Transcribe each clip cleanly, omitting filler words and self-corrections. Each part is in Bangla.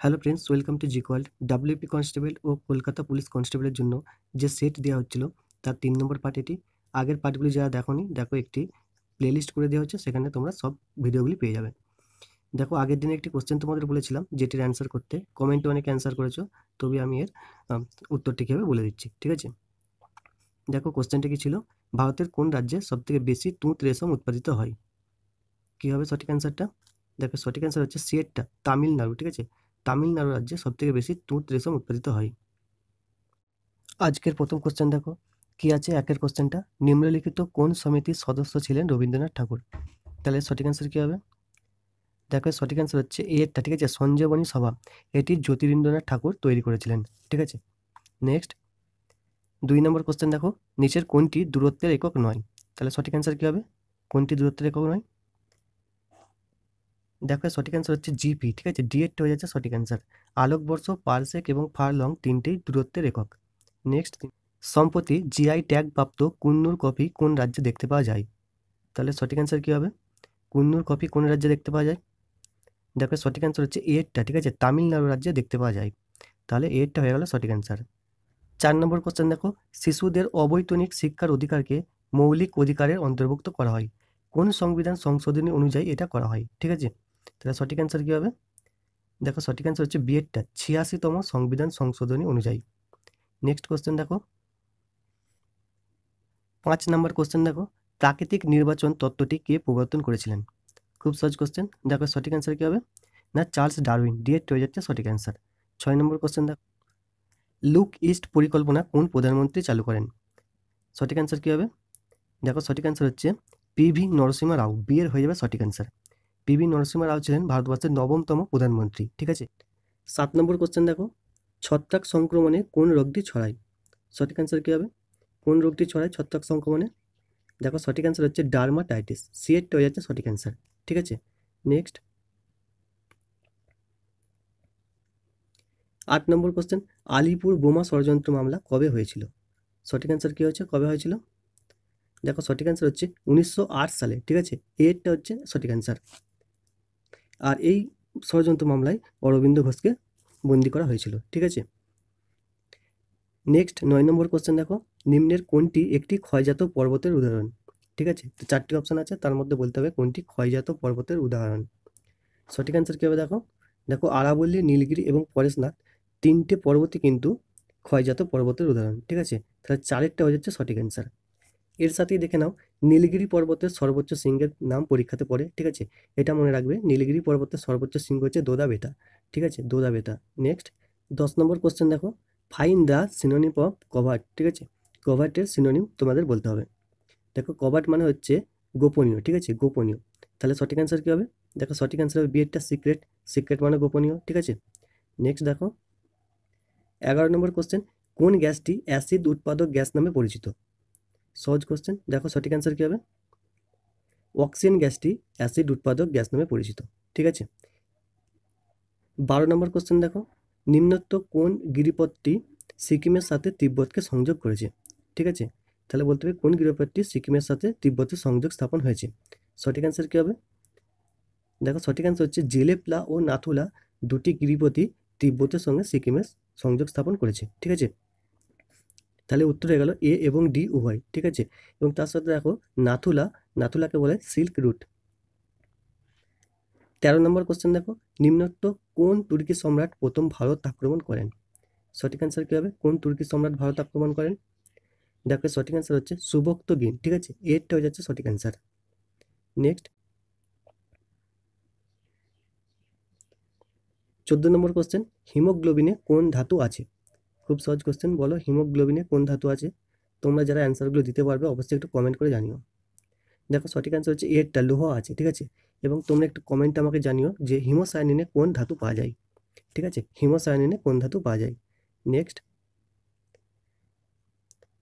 Hello friends, welcome to GK World. WP constable ও কলকাতা পুলিশ কনস্টেবলের জন্য যে সেট দেওয়া হচ্ছিল তার 3 নম্বর পার্ট এটি। আগের পার্টগুলি যারা দেখোনি, দেখো একটি প্লেলিস্ট করে দেওয়া হচ্ছে, সেখানে তোমরা সব ভিডিওগুলি পেয়ে যাবে। দেখো, আগের দিনে একটি কোশ্চেন তোমাদের বলেছিলাম যেটির অ্যান্সার করতে, কমেন্টে অনেকে অ্যান্সার করেছো, তবে আমি এর উত্তরটি কীভাবে বলে দিচ্ছি, ঠিক আছে? দেখো, কোশ্চেনটা কি ছিল, ভারতের কোন রাজ্যে সবথেকে বেশি তুঁত রেশম উৎপাদিত হয়? কী হবে সঠিক অ্যান্সারটা? দেখো, সঠিক অ্যান্সার হচ্ছে সিয়েটটা, তামিলনাড়ু, ঠিক আছে? তামিলনাড়ু রাজ্যে সবথেকে বেশি তুঁত রেশম উৎপাদিত হয়। আজকের প্রথম কোশ্চেন দেখো, কি আছে একের কোশ্চেনটা, নিম্নলিখিত কোন সমিতির সদস্য ছিলেন রবীন্দ্রনাথ ঠাকুর? তাহলে সঠিক অ্যান্সার কী হবে? দেখো, সঠিক অ্যান্সার হচ্ছে এরটা, ঠিক আছে, সঞ্জীবনী সভা। এটি জ্যোতিরিন্দ্রনাথ ঠাকুর তৈরি করেছিলেন, ঠিক আছে। নেক্সট 2 নম্বর কোশ্চেন দেখো, নিচের কোনটি দূরত্বের একক নয়? তাহলে সঠিক অ্যান্সার কী হবে? কোনটি দূরত্বের একক নয়? দেখো, সঠিক অ্যান্সার হচ্ছে জিপি, ঠিক আছে, ডিএরটা হয়ে যাচ্ছে সঠিক অ্যান্সার। আলোকবর্ষ, পারসেক এবং ফারলং তিনটেই দূরত্বের একক। নেক্সট, সম্প্রতি জিআই ট্যাগ প্রাপ্ত কুন্নুর কফি কোন রাজ্যে দেখতে পাওয়া যায়? তাহলে সঠিক অ্যান্সার কী হবে? কুন্নুর কফি কোন রাজ্যে দেখতে পাওয়া যায়? দেখো, সঠিক অ্যান্সার হচ্ছে এরটা, ঠিক আছে, তামিলনাড়ু রাজ্যে দেখতে পাওয়া যায়। তাহলে এরটা হয়ে গেল সঠিক অ্যান্সার। 4 নম্বর কোশ্চেন দেখো, শিশুদের অবৈতনিক শিক্ষার অধিকারকে মৌলিক অধিকারের অন্তর্ভুক্ত করা হয়। কোন সংবিধান সংশোধনী অনুযায়ী এটা করা হয়? ঠিক আছে, তাহলে সঠিক অ্যান্সার কী হবে? দেখো, সঠিক অ্যান্সার হচ্ছে বিএডটা, 86তম সংবিধান সংশোধনী অনুযায়ী। নেক্সট কোশ্চেন দেখো, 5 নম্বর কোশ্চেন দেখো, প্রাকৃতিক নির্বাচন তত্ত্বটি কে প্রবর্তন করেছিলেন? খুব সহজ কোশ্চেন। দেখো, সঠিক অ্যান্সার কী হবে? না, চার্লস ডারউইন, ডিএড হয়ে যাচ্ছে সঠিক অ্যান্সার। 6 নম্বর কোশ্চেন দেখো, লুক ইস্ট পরিকল্পনা কোন প্রধানমন্ত্রী চালু করেন? সঠিক অ্যান্সার কী হবে? দেখো, সঠিক অ্যান্সার হচ্ছে পিভি নরসিংহ রাও, বিয়ের হয়ে যাবে সঠিক অ্যান্সার। পিভি নরসিংহ রাও ছিলেন ভারতবর্ষের 9তম প্রধানমন্ত্রী, ঠিক আছে। 7 নম্বর কোশ্চেন দেখো, ছত্রাক সংক্রমণে কোন রোগটি ছড়ায়? সঠিক অ্যান্সার কী হবে? কোন রোগটি ছড়ায় ছত্রাক সংক্রমণে? দেখো, সঠিক অ্যান্সার হচ্ছে ডার্মাটাইটিস, সিএডটা হয়ে যাচ্ছে সঠিক অ্যান্সার, ঠিক আছে। নেক্সট 8 নম্বর কোশ্চেন, আলিপুর বোমা ষড়যন্ত্র মামলা কবে হয়েছিল? সঠিক অ্যান্সার কী হচ্ছে, কবে হয়েছিল? দেখো, সঠিক অ্যান্সার হচ্ছে 1908 সালে, ঠিক আছে, এরটা হচ্ছে সঠিক অ্যান্সার। আর এই ষড়যন্ত্র মামলায় অরবিন্দ ঘোষকে বন্দি করা হয়েছিল, ঠিক আছে। নেক্সট 9 নম্বর কোশ্চেন দেখো, নিম্নের কোনটি একটি ক্ষয়জাত পর্বতের উদাহরণ? ঠিক আছে, তো 4টি অপশান আছে, তার মধ্যে বলতে হবে কোনটি ক্ষয়জাত পর্বতের উদাহরণ। সঠিক অ্যান্সার কী হবে? দেখো দেখো, আরাবল্লী, নীলগিরি এবং পরেশনাথ তিনটে পর্বতই কিন্তু ক্ষয়জাত পর্বতের উদাহরণ, ঠিক আছে। তাহলে 4টা হয়ে যাচ্ছে সঠিক অ্যান্সার। এর সাথেই দেখে নাও, নীলগিরি পর্বতের সর্বোচ্চ শৃঙ্গের নাম পরীক্ষাতে পড়ে, ঠিক আছে, এটা মনে রাখবে, নীলগিরি পর্বতের সর্বোচ্চ শৃঙ্গ হচ্ছে দোদা বেটা, ঠিক আছে, দোদা বেটা। নেক্সট 10 নম্বর কোশ্চেন দেখো, fine the synonym of covert, ঠিক আছে, কভার্টের সিনোনিম তোমাদের বলতে হবে। দেখো, কভার্ট মানে হচ্ছে গোপনীয়, ঠিক আছে, গোপনীয়। তাহলে সঠিক অ্যান্সার কী হবে? দেখো, সঠিক অ্যান্সার হবে বিএডটা সিক্রেট, সিক্রেট মানে গোপনীয়, ঠিক আছে। নেক্সট দেখো, 11 নম্বর কোশ্চেন, কোন গ্যাসটি অ্যাসিড উৎপাদক গ্যাস নামে পরিচিত? সহজ কোশ্চেন। দেখো, সঠিক অ্যান্সার কী হবে? অক্সিজেন গ্যাসটি অ্যাসিড উৎপাদক গ্যাস নামে পরিচিত, ঠিক আছে। 12 নম্বর কোশ্চেন দেখো, নিম্নোক্ত কোন গিরিপথটি সিকিমের সাথে তিব্বতকে সংযোগ করেছে? ঠিক আছে, তাহলে বলতে হবে কোন গিরিপথটি সিকিমের সাথে তিব্বতের সংযোগ স্থাপন হয়েছে? সঠিক অ্যান্সার কী হবে? দেখো, সঠিক অ্যান্সার হচ্ছে জেলেপলা ও নাথুলা, দুটি গিরিপথই তিব্বতের সঙ্গে সিকিমের সংযোগ স্থাপন করেছে, ঠিক আছে। তাহলে উত্তর হয়ে গেল এ এবং ডি উভয়, ঠিক আছে। এবং তার সাথে দেখো, নাথুলা, নাথুলাকে বলে সিল্ক রুট। 13 নম্বর কোশ্চেন দেখো, নিম্নোক্ত কোন তুর্কি সম্রাট প্রথম ভারত আক্রমণ করেন? সঠিক অ্যান্সার কী হবে? কোন তুর্কি সম্রাট ভারত আক্রমণ করেন? দেখো, সঠিক অ্যান্সার হচ্ছে সুবক্তগিন, ঠিক আছে, এরটা হয়ে যাচ্ছে সঠিক অ্যান্সার। নেক্সট 14 নম্বর কোশ্চেন, হিমোগ্লোবিনে কোন ধাতু আছে? খুব সহজ কোশ্চেন, বলো হিমোগ্লোবিনে কোন ধাতু আছে? তোমরা যারা অ্যান্সারগুলো দিতে পারবে অবশ্যই একটু কমেন্ট করে জানিও। দেখো, সঠিক অ্যান্সার হচ্ছে এরটা, লৌহ আছে, ঠিক আছে। এবং তোমরা একটু কমেন্টে আমাকে জানিও যে হিমোসায়ানিনে কোন ধাতু পাওয়া যায়, ঠিক আছে, হিমোসায়ানিনে কোন ধাতু পাওয়া যায়। নেক্সট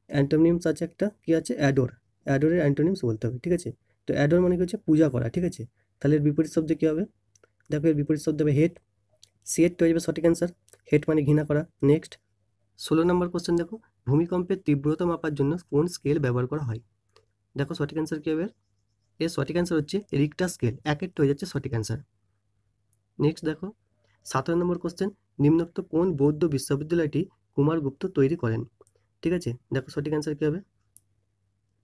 অ্যান্টোনিমস আছে একটা, কি আছে? অ্যাডোর, অ্যাডোরের অ্যান্টোনিমস বলতে হবে, ঠিক আছে। তো অ্যাডোর মানে কি হচ্ছে পূজা করা, ঠিক আছে। তাহলে এর বিপরীত শব্দ কী হবে? দেখো, এর বিপরীত শব্দ হবে হেট, সিএট হয়ে যাবে সঠিক অ্যান্সার, হেট মানে ঘৃণা করা। নেক্সট 16 নম্বর কোশ্চেন দেখো, ভূমিকম্পের তীব্রতা মাপার জন্য কোন স্কেল ব্যবহার করা হয়? দেখো, সঠিক অ্যান্সার কী হবে? এর সঠিক অ্যান্সার হচ্ছে রিক্টার স্কেল, 1 হয়ে যাচ্ছে সঠিক অ্যান্সার। নেক্সট দেখো, 17 নম্বর কোশ্চেন, নিম্নোক্ত কোন বৌদ্ধ বিশ্ববিদ্যালয়টি কুমারগুপ্ত তৈরি করেন? ঠিক আছে, দেখো সঠিক অ্যান্সার কী হবে?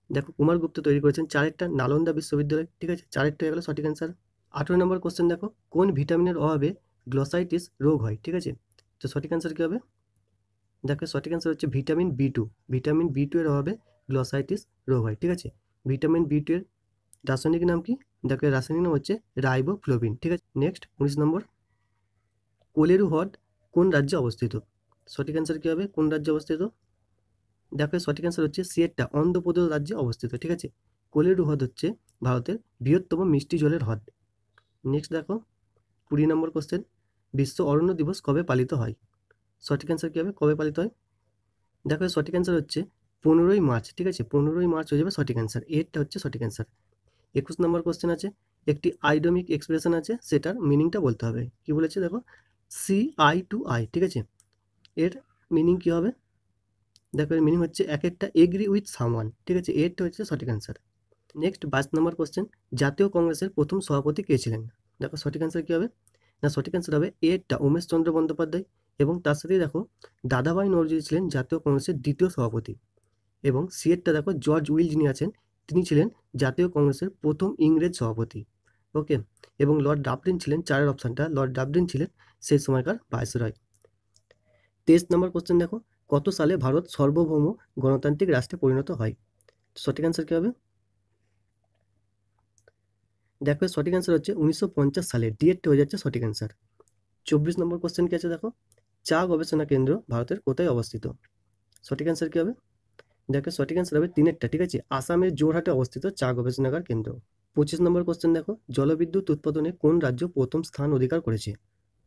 দেখো কুমারগুপ্ত তৈরি করেছেন চারেরটা নালন্দা বিশ্ববিদ্যালয়। ঠিক আছে, চারেরটা হয়ে গেল সঠিক অ্যান্সার। 18 নম্বর কোশ্চেন দেখো, কোন ভিটামিনের অভাবে গ্লসাইটিস রোগ হয়? ঠিক আছে, তো সঠিক অ্যান্সার কী হবে? দেখো সঠিক অ্যান্সার হচ্ছে vitamin B two. Vitamin B two এর অভাবে গ্লসাইটিস রোগ হয়। ঠিক আছে, ভিটামিন বি টু এর রাসায়নিক নাম কি? দেখো এর রাসায়নিক নাম হচ্ছে রাইবোফ্লোবিন। ঠিক আছে, নেক্সট 19 নম্বর, কোলেরু হ্রদ কোন রাজ্যে অবস্থিত? সঠিক অ্যান্সার কী হবে? কোন রাজ্যে অবস্থিত? দেখো সঠিক অ্যান্সার হচ্ছে সিয়েটটা, অন্ধ্রপ্রদেশ রাজ্যে অবস্থিত। ঠিক আছে, কোলেরু হ্রদ হচ্ছে ভারতের বৃহত্তম মিষ্টি জলের হ্রদ। নেক্সট দেখো 20 নম্বর কোশ্চেন, বিশ্ব অরণ্য দিবস কবে পালিত হয়? সঠিক অ্যান্সার কী হবে? কবে পালিত হয়? দেখো সঠিক অ্যান্সার হচ্ছে 15ই মার্চ। ঠিক আছে, 15ই মার্চ হয়ে যাবে সঠিক অ্যান্সার, এরটা হচ্ছে সঠিক অ্যান্সার। 21 নম্বর কোশ্চেন আছে, একটি আইডমিক এক্সপ্রেশন আছে, সেটার মিনিংটা বলতে হবে। কি বলেছে দেখো, CI to I। ঠিক আছে, এর মিনিং কী হবে? দেখো এর মিনিং হচ্ছে এক একটা এগ্রি উইথ সামওয়ান। ঠিক আছে, এরটা হচ্ছে সঠিক অ্যান্সার। নেক্সট 22 নম্বর কোশ্চেন, জাতীয় কংগ্রেসের প্রথম সভাপতি কে ছিলেন? দেখো সঠিক অ্যান্সার কী হবে? না সঠিক অ্যান্সার হবে এরটা, উমেশ চন্দ্র বন্দ্যোপাধ্যায়। এবং তার সাথেই দেখো দাদাভাই নওরোজি ছিলেন জাতীয় কংগ্রেসের দ্বিতীয় সভাপতি। এবং সিয়েরটা দেখো জর্জ উইল যিনি আছেন, তিনি ছিলেন জাতীয় কংগ্রেসের প্রথম ইংরেজ সভাপতি। ওকে, এবং লর্ড ডাবলিন ছিলেন, চারের অপশানটা, লর্ড ডাবলিন ছিলেন সেই সময়কার ভাইসরয়। 23 নম্বর কোশ্চেন দেখো, কত সালে ভারত সার্বভৌম গণতান্ত্রিক রাষ্ট্রে পরিণত হয়? সঠিক অ্যান্সার কী হবে? দেখো সঠিক অ্যান্সার হচ্ছে 1950 সালে, ডিএডটা হয়ে যাচ্ছে সঠিক অ্যান্সার। 24 নম্বর কোশ্চেন কি আছে দেখো, চা গবেষণা কেন্দ্র ভারতের কোথায় অবস্থিত? সঠিক অ্যান্সার কী হবে? দেখো সঠিক অ্যান্সার হবে তিনেরটা। ঠিক আছে, আসামের জোরহাটে অবস্থিত চা গবেষণাগার কেন্দ্র। 25 নম্বর কোশ্চেন দেখো, জলবিদ্যুৎ উৎপাদনে কোন রাজ্য প্রথম স্থান অধিকার করেছে?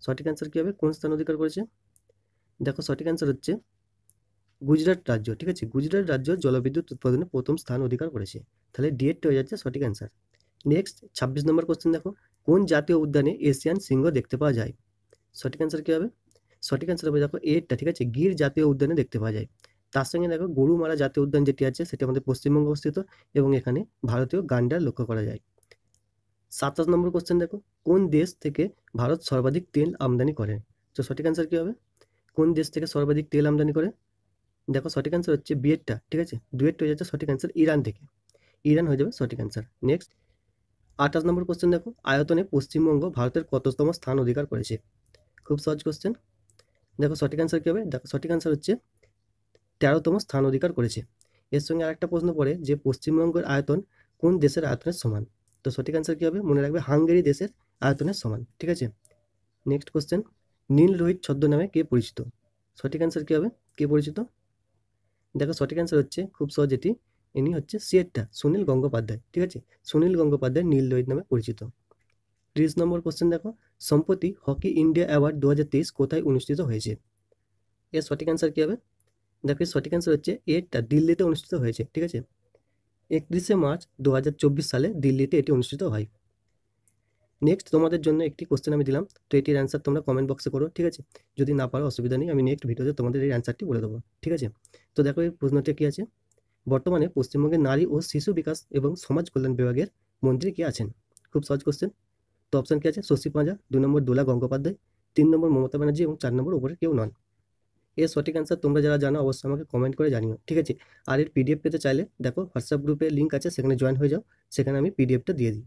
সঠিক অ্যান্সার কী হবে? কোন স্থান অধিকার করেছে? দেখো সঠিক অ্যান্সার হচ্ছে গুজরাট রাজ্য। ঠিক আছে, গুজরাট রাজ্য জলবিদ্যুৎ উৎপাদনে প্রথম স্থান অধিকার করেছে। তাহলে ডিএডটা হয়ে যাচ্ছে সঠিক অ্যান্সার। নেক্সট 26 নম্বর কোশ্চেন দেখো, কোন জাতীয় উদ্যানে এশিয়ান সিংহ দেখতে পাওয়া যায়? সঠিক অ্যান্সার কী হবে? সঠিক অ্যান্সার হবে দেখো এরটা। ঠিক আছে, গির জাতীয় উদ্যানে দেখতে পাওয়া যায়। তার সঙ্গে দেখো গরুমারা জাতীয় উদ্যান যেটি আছে সেটি আমাদের পশ্চিমবঙ্গে অবস্থিত, এবং এখানে ভারতীয় গান্ডার লক্ষ্য করা যায়। 27 নম্বর কোশ্চেন দেখো, কোন দেশ থেকে ভারত সর্বাধিক তেল আমদানি করে? তো সঠিক অ্যান্সার কী হবে? কোন দেশ থেকে সর্বাধিক তেল আমদানি করে? দেখো সঠিক অ্যান্সার হচ্ছে বিয়েরটা। ঠিক আছে, ডুয়েটটা হয়ে যাচ্ছে সঠিক অ্যান্সার, ইরান থেকে। ইরান হয়ে যাবে সঠিক অ্যান্সার। নেক্সট 28 নম্বর কোশ্চেন দেখো, আয়তনে পশ্চিমবঙ্গ ভারতের কততম স্থান অধিকার করেছে? খুব সহজ কোশ্চেন। দেখো সঠিক অ্যান্সার কী হবে? দেখো সঠিক অ্যান্সার হচ্ছে 13তম স্থান অধিকার করেছে। এর সঙ্গে আরেকটা প্রশ্ন পড়ে যে পশ্চিমবঙ্গের আয়তন কোন দেশের আয়তনের সমান? তো সঠিক অ্যান্সার কী হবে? মনে রাখবে হাঙ্গেরি দেশের আয়তনের সমান। ঠিক আছে, নেক্সট কোশ্চেন, নীল রোহিত ছদ্মনামে কে পরিচিত? সঠিক অ্যান্সার কী হবে? কে পরিচিত? দেখো সঠিক অ্যান্সার হচ্ছে খুব সহজ, এটি, ইনি হচ্ছে সিয়েটটা, সুনীল গঙ্গোপাধ্যায়। ঠিক আছে, সুনীল গঙ্গোপাধ্যায় নীল রোহিত নামে পরিচিত। 30 নম্বর কোশ্চেন দেখো, সম্প্রতি হকি ইন্ডিয়া অ্যাওয়ার্ড 2023 কোথায় অনুষ্ঠিত হয়েছে? এর সঠিক অ্যান্সার কী হবে? দেখো এর সঠিক অ্যান্সার হচ্ছে এরটা, দিল্লিতে অনুষ্ঠিত হয়েছে। ঠিক আছে, 31শে মার্চ 2024 সালে দিল্লিতে এটি অনুষ্ঠিত হয়। নেক্সট তোমাদের জন্য একটি কোশ্চেন আমি দিলাম, তো এটির অ্যান্সার তোমরা কমেন্ট বক্সে করো। ঠিক আছে, যদি না পারো অসুবিধা নেই, আমি নেক্সট ভিডিওতে তোমাদের এই অ্যান্সারটি বলে দেবো। ঠিক আছে, তো দেখো এই প্রশ্নটা কী আছে, বর্তমানে পশ্চিমবঙ্গের নারী ও শিশু বিকাশ এবং সমাজ কল্যাণ বিভাগের মন্ত্রী কে আছেন? খুব সহজ কোশ্চেন। তো অপশান কি আছে, শশী পাঁজা, 2 নম্বর দোলা গঙ্গোপাধ্যায়, 3 নম্বর মমতা ব্যানার্জি, এবং 4 নম্বর উপরে কেউ নন। এর সঠিক অ্যান্সার তোমরা যারা জানো অবশ্যই আমাকে কমেন্ট করে জানিও। ঠিক আছে, আর এর পিডিএফ পেতে চাইলে দেখো হোয়াটসঅ্যাপ গ্রুপে লিঙ্ক আছে, সেখানে জয়েন হয়ে যাও, সেখানে আমি পিডিএফটা দিয়ে দিই।